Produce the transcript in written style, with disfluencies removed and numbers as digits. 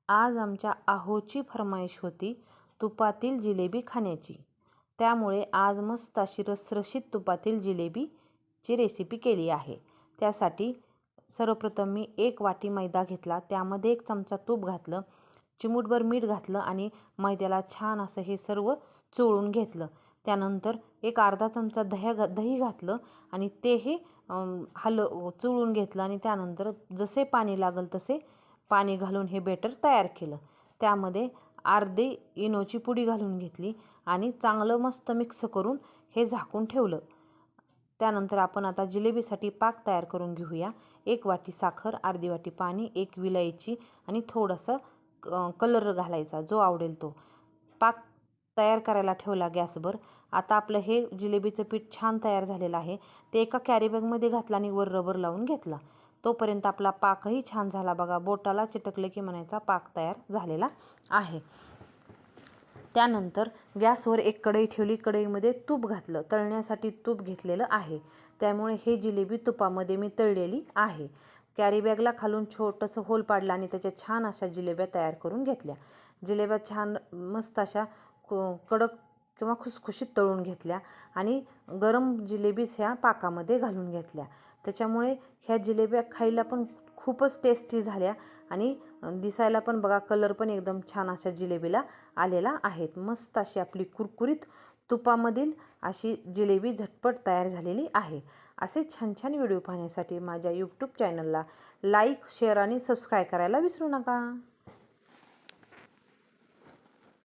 आज आमच्या आहोची फर्माईश होती तुपातील जिलेबी खाण्याची. त्यामुळे आज मस्त अशी रसरशीत तुपातील जिलेबीची रेसिपी केली आहे. त्यासाठी सर्वप्रथम मी 1 वाटी मैदा घेतला, त्यामध्ये 1 चमचा तूप घातलं, चिमूटभर मीठ घातलं आणि मैद्याला छान असं हे सर्व चोळून घेतलं. त्यानंतर एक अर्धा चमचा दही घातलं आणि तेही चोळून घेतलं आणि त्यानंतर जसे पाणी लागेल तसे पाणी घालून हे बेटर तयार केलं. त्यामध्ये अर्धी इनोची पुडी घालून घेतली आणि चांगलं मस्त मिक्स करून हे झाकून ठेवलं. त्यानंतर आपण आता जिलेबीसाठी पाक तयार करून घेऊया. 1 वाटी साखर, अर्धी वाटी पाणी, 1 विलायची आणि थोडंसं कलर घालायचा जो आवडेल तो. पाक तयार करायला ठेवला गॅसवर. आता आपलं हे जिलेबीचं पीठ छान तयार झालेलं आहे. ते एका कॅरीबॅगमध्ये घातलं आणि वर रबर लावून घेतला. तोपर्यंत आपला पाकही छान झाला बघा. बोटाला चिटकले की म्हणायचा पाक तयार झालेला आहे. त्यानंतर गॅसवर एक कढई ठेवली. कढईमध्ये तूप घातलं. तळण्यासाठी तूप घेतलेलं आहे. त्यामुळे हे जिलेबी तुपामध्ये मी तळलेली आहे. कॅरीबॅगला खालून छोटंसं होल पाडलं आणि त्याच्या छान अशा जिलेब्या तयार करून घेतल्या. जिलेब्या छान मस्त अशा कडक किंवा खुसखुशीत तळून घेतल्या आणि गरम जिलेबीच ह्या पाकामध्ये घालून घेतल्या. त्याच्यामुळे ह्या जिलेब्या खायला पण खूपच टेस्टी झाल्या आणि दिसायला पण बघा कलर पण एकदम छान अशा जिलेबीला आलेला आहे. मस्त अशी आपली कुरकुरीत तुपामधील अशी जिलेबी झटपट तयार झालेली आहे. असे छान छान व्हिडिओ पाहण्यासाठी माझ्या यूट्यूब चॅनलला लाईक, शेअर आणि सबस्क्राईब करायला विसरू नका.